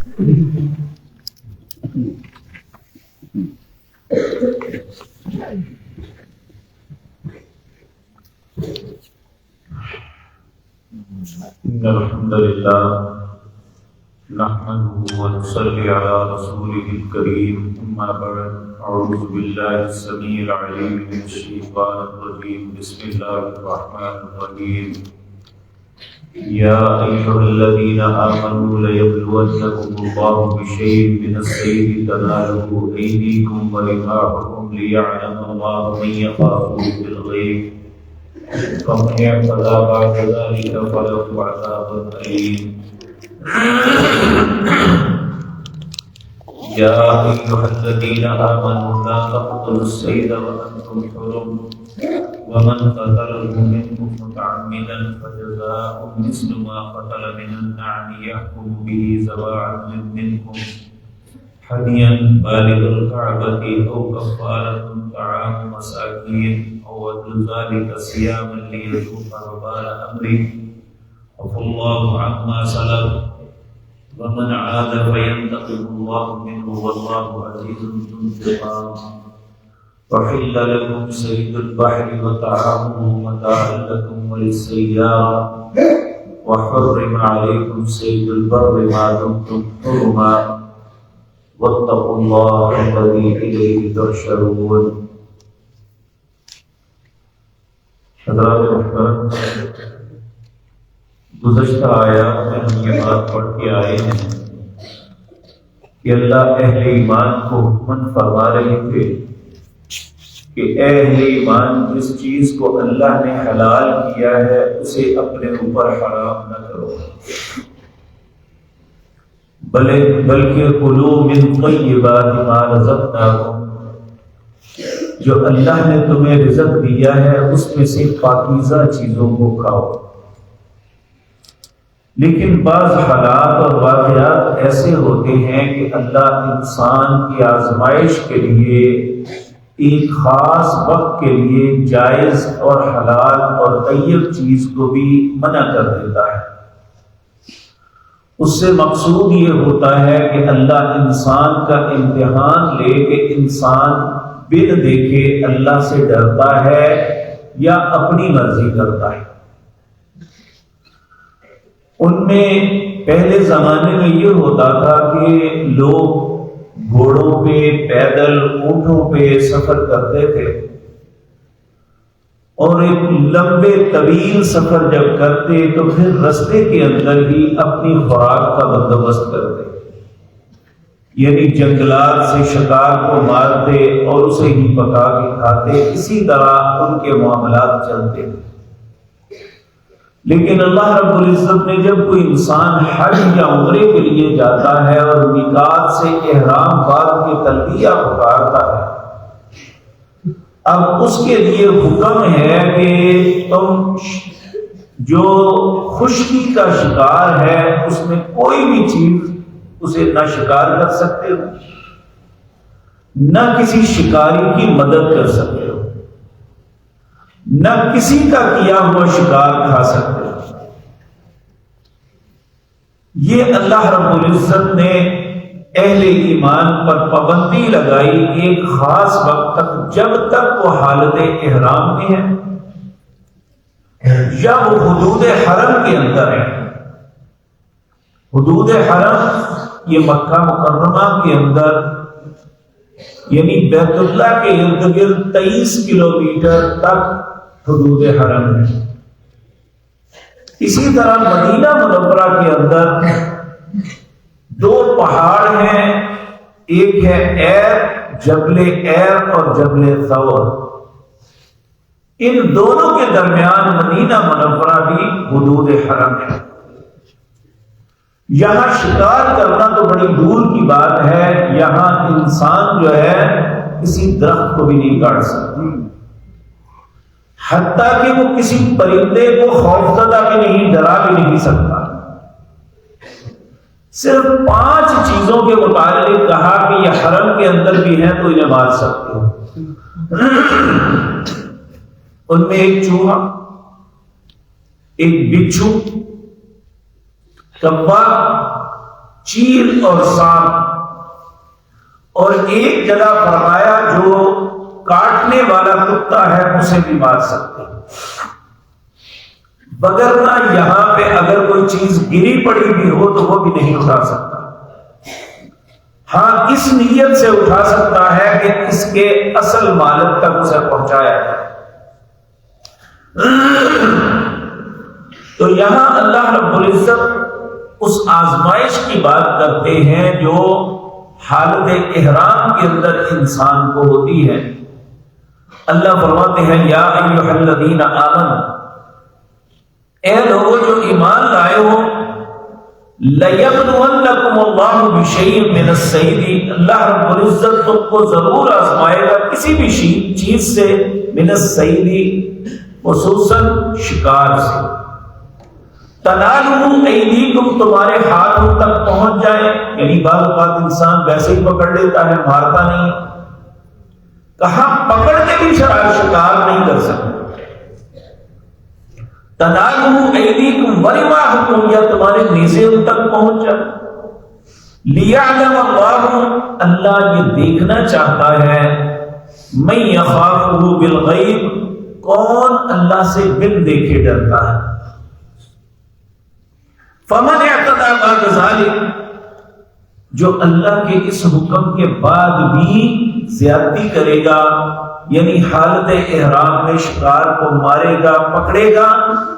إن الحمد لله نحمده ونصلي على رسوله الكريم أما بعد أعوذ بالله السميع العليم من الشيطان الرجيم بسم الله الرحمن الرحيم يا أيها الذين آمنوا ليبلونكم الله بشيء من الصيد تناله أيديكم ورماحكم ليعلم الله من يخافه بالغيب فمن اعتدى بعد ذلك فله عذاب أليم يا أيها الذين آمنوا لا تقتلوا الصيد وأنتم حرم ومن قتله منكم متعمدا فجزاء مثل ما قتل من النعم يحكم به ذوى عدل منكم هديا بالغ الكعبة أو كفارة طعام مساكين أو عدل ذلك صياما ليذوق وبال أمره عفى الله عما سلف ومن عاد فينتقم الله منه والله عزيز ذو انتقام وحل لكم صيد البحر وطعامه متاعا لكم وللسيارة وحرم عليكم صيد البر ما دمتم حرما واتقوا الله الذي إليه تحشرون. حضرات محترم، گزشتہ آیات میں ہم یہ بات پڑھ کے آئے ہیں کہ اللہ اہل ایمان کو حکم فرما رہے تھے کہ اے اہل ایمان، جس چیز کو اللہ نے حلال کیا ہے اسے اپنے اوپر حرام نہ کرو، بلکہ کلوا من طیبات ما رزقناکم، جو اللہ نے تمہیں رزق دیا ہے اس میں سے پاکیزہ چیزوں کو کھاؤ۔ لیکن بعض حالات اور واقعات ایسے ہوتے ہیں کہ اللہ انسان کی آزمائش کے لیے ایک خاص وقت کے لیے جائز اور حلال اور طیب چیز کو بھی منع کر دیتا ہے۔ اس سے مقصود یہ ہوتا ہے کہ اللہ انسان کا امتحان لے کہ انسان بن دیکھے اللہ سے ڈرتا ہے یا اپنی مرضی کرتا ہے۔ ان میں پہلے زمانے میں یہ ہوتا تھا کہ لوگ گھوڑوں پہ، پیدل، اونٹوں پہ سفر کرتے تھے، اور ایک لمبے طویل سفر جب کرتے تو پھر رستے کے اندر ہی اپنی خوراک کا بندوبست کرتے، یعنی جنگلات سے شکار کو مارتے اور اسے ہی پکا کے کھاتے۔ اسی طرح ان کے معاملات چلتے تھے۔ لیکن اللہ رب العزت نے جب کوئی انسان حج یا عمرے کے لیے جاتا ہے اور میقات سے احرام باندھ کے تلبیہ پکارتا ہے، اب اس کے لیے حکم ہے کہ تم جو خشکی کا شکار ہے اس میں کوئی بھی چیز اسے نہ شکار کر سکتے ہو، نہ کسی شکاری کی مدد کر سکتے ہو، نہ کسی کا کیا ہوا شکار کھا سکتے ہو۔ یہ اللہ رب العزت نے اہل ایمان پر پابندی لگائی ایک خاص وقت تک، جب تک وہ حالت احرام میں ہے یا وہ حدود حرم کے اندر ہے۔ حدود حرم یہ مکہ مکرمہ کے اندر، یعنی بیت اللہ کے ارد گرد 23 کلومیٹر تک حدود حرم ہے۔ اسی طرح مدینہ منورہ کے اندر 2 پہاڑ ہیں، ایک ہے ایر، جبل ایر اور جبل ثور۔ ان دونوں کے درمیان مدینہ منورہ بھی حدود حرم ہے۔ یہاں شکار کرنا تو بڑی دور کی بات ہے، یہاں انسان جو ہے کسی درخت کو بھی نہیں کاٹ سکتا، حتیٰ کہ وہ کسی پرندے کو خوفزدہ بھی نہیں، ڈرا بھی نہیں سکتا۔ صرف 5 چیزوں کے متعلق کہا کہ یہ حرم کے اندر بھی ہیں تو انہیں مار سکتے ہو۔ ان میں ایک چوہا، ایک بچھو، کوا چیل اور سانپ، اور ایک جگہ فرمایا جو کاٹنے والا کتا ہے اسے بھی مار سکتے، وگرنہ یہاں پہ اگر کوئی چیز گری پڑی بھی ہو تو وہ بھی نہیں اٹھا سکتا۔ ہاں اس نیت سے اٹھا سکتا ہے کہ اس کے اصل مالک تک اسے پہنچایا جائے۔ تو یہاں اللہ رب العزت اس آزمائش کی بات کرتے ہیں جو حالت احرام کے اندر انسان کو ہوتی ہے۔ اللہ فرماتے ہیں یا ایھا الذین آمنوا، اے لوگوں جو ایمان لائے ہو، لَيَبْلُوَنَّكُمُ اللَّهُ بِشَيْءٍ مِّنَ الصَّيْدِ، اللہ رب العزت تم کو ضرور آزمائے گا کسی بھی چیز سے، من الصَّيْدِ خصوصاً شکار سے، تَنَالُهُ أَيْدِيكُمْ تمہارے ہاتھوں تک پہنچ جائے، یعنی بعض اوقات انسان ویسے ہی پکڑ لیتا ہے، مارتا نہیں، کہاں پکڑ کے بھی شکار نہیں کر سکتے۔ تنالوا ایدیکم ورماحکم، یا تمہارے نیزے ان تک پہنچ جائے۔ لیعلم اللہ، اللہ یہ دیکھنا چاہتا ہے، من یخافہ بالغیب، کون اللہ سے بن دیکھے ڈرتا ہے۔ فمن اعتدی بعد ذلک، جو اللہ کے اس حکم کے بعد بھی زیادتی کرے گا، یعنی حالت احرام میں شکار کو مارے گا، پکڑے گا،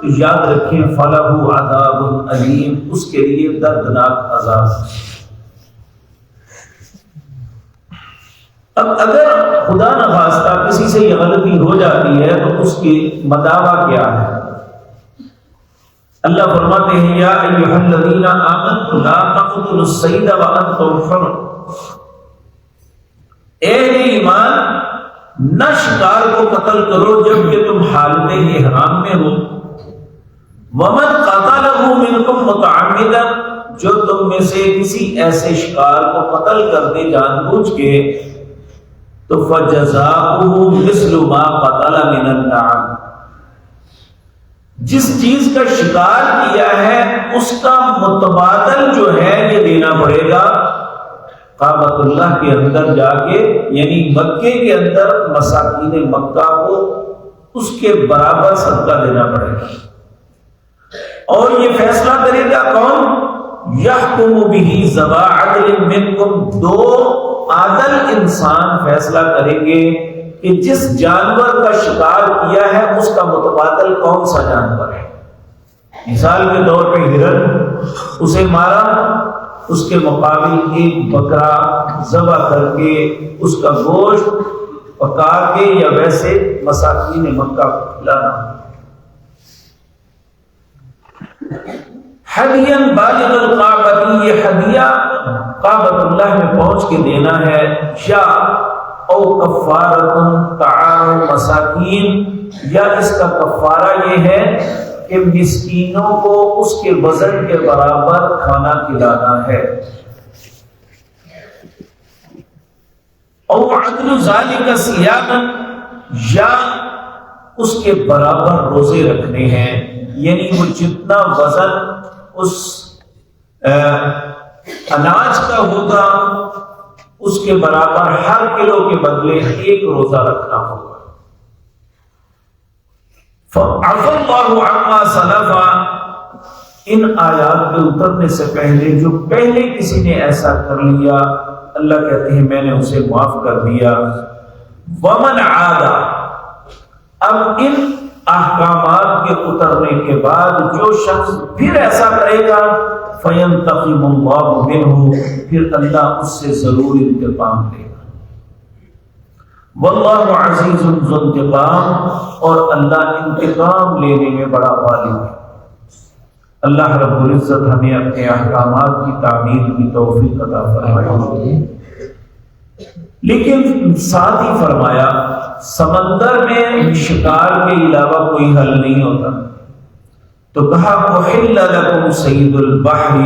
تو یاد رکھیں فَلَهُ عَذَابٌ أَلِيمٌ، اس کے لیے دردناک عذاب۔ اب اگر خدا نخواستہ کسی سے یہ غلطی ہو جاتی ہے تو اس کی مداوع کیا ہے؟ اللہ فرماتے ہیں یا ایھا الذین آمنوا لا تقتلوا الصید وانتم حرم، اے ایمان نہ شکار کو قتل کرو جبکہ تم حالت احرام میں ہو، ومن قتلہ منکم متعمدا، جو تم میں سے کسی ایسے شکار کو قتل کر دے جان بوجھ کے، تو فجزاؤہ مثل ما قتل من النعم، جس چیز کا شکار کیا ہے اس کا متبادل جو ہے یہ دینا پڑے گا کعبۃ اللہ کے اندر جا کے، یعنی مکے کے اندر مساکین مکہ کو اس کے برابر صدقہ دینا پڑے گا۔ اور یہ فیصلہ کرے گا کون؟ یحکم بہ ذوی عدل منکم، دو عادل انسان فیصلہ کریں گے کہ جس جانور کا شکار کیا ہے اس کا متبادل کون سا جانور ہے۔ مثال کے طور پہ ہرن، اسے مارا، اس کے مقابل ایک بکرا ذبح کر کے اس کا گوشت پکا کے یا ویسے مساکین مکہ کو کھلانا۔ ہدیاً بالغ الکعبۃ، یہ ہدیہ کعبۃ اللہ میں پہنچ کے دینا ہے، یا او کفارۃ طعام مساکین، یا اس کا کفارہ یہ ہے کہ مسکینوں کو اس کے وزن کے برابر کھانا کھلانا ہے، او عدل ذالک صیاما، یا اس کے برابر روزے رکھنے ہیں، یعنی وہ جتنا وزن اس اناج کا ہوگا اس کے برابر ہر کلو کے بدلے ایک روزہ رکھنا ہوگا۔ فَعَفَى اللَّهُ عَمَّا سَلَفَ، ان آیات کے اترنے سے پہلے جو پہلے کسی نے ایسا کر لیا اللہ کہتے ہیں میں نے اسے معاف کر دیا۔ وَمَنْ عَادَ، اب ان احکامات کے اترنے کے بعد جو شخص پھر ایسا کرے گا فَيَنْتَقِمُ اللَّهُ مِنْهُ، پھر اللہ اس سے ضرور انتقام لے گا۔ واللہ عزیز ذو انتقام، اور اللہ انتقام لینے میں بڑا غالب ہے۔ اللہ رب العزت ہمیں اپنے احکامات کی تعمیل کی توفیق عطا فرمائے۔ لیکن ساتھ ہی فرمایا سمندر میں شکار کے علاوہ کوئی حل نہیں ہوتا، تو کہا احل لکم صید البحر،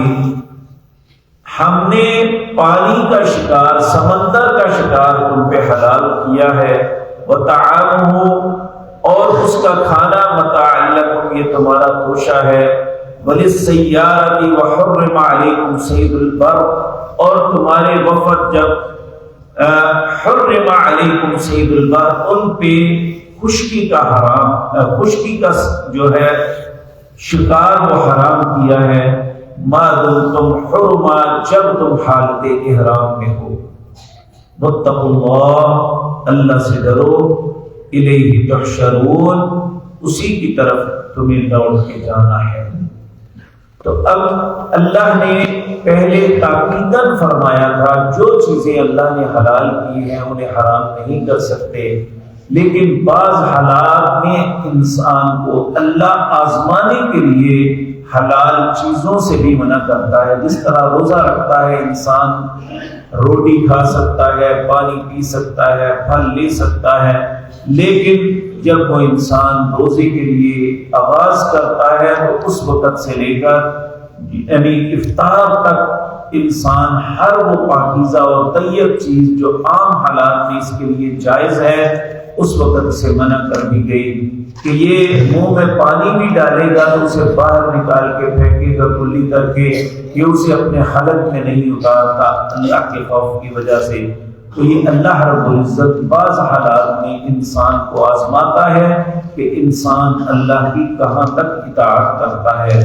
ہم نے پانی کا شکار، سمندر کا شکار تم پہ حلال کیا ہے، وطعامہ، اور اس کا کھانا متاع لکم، یہ تمہارا توشہ ہے، وَلِلسَّيَّارَةِ وَحُرِّمَ عَلَيْكُمْ صَيْدُ الْبَرِّ، اور تمہارے وفد جب حرم علیکم صید البر، ان پہ خشکی کا حرام، خشکی کا جو ہے شکار وہ حرام کیا ہے، ما دمتم حرما، جب تم حالت احرام میں ہو۔ واتقوا اللہ، اللہ سے ڈرو، الیہ تحشرون، اسی کی طرف تمہیں دوڑ کے جانا ہے۔ تو اب اللہ نے پہلے تاکیداً فرمایا تھا جو چیزیں اللہ نے حلال کی ہیں انہیں حرام نہیں کر سکتے، لیکن بعض حالات میں انسان کو اللہ آزمانے کے لیے حلال چیزوں سے بھی منع کرتا ہے۔ جس طرح روزہ رکھتا ہے انسان، روٹی کھا سکتا ہے، پانی پی سکتا ہے، پھل لے سکتا ہے، لیکن جب وہ انسان روزے کے لیے آغاز کرتا ہے تو اس وقت سے لے کر یعنی افطار تک انسان ہر وہ پاکیزہ اور طیب چیز جو عام حالات میں اس کے لیے جائز ہے اس وقت سے منع کر دی گئی کہ یہ منہ میں پانی بھی ڈالے گا تو اسے باہر نکال کے پھینکے گا کلی کر کے، یہ اسے اپنے حلق میں نہیں اتارتا اللہ کے خوف کی وجہ سے۔ تو یہ اللہ رب العزت بعض حالات میں انسان کو آزماتا ہے کہ انسان اللہ کی کہاں تک اطاعت کرتا ہے۔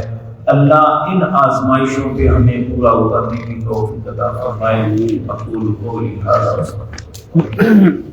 اللہ ان آزمائشوں پہ ہمیں پورا اترنے کی توفیق عطا فرمائے۔ اقول قولی ھذا۔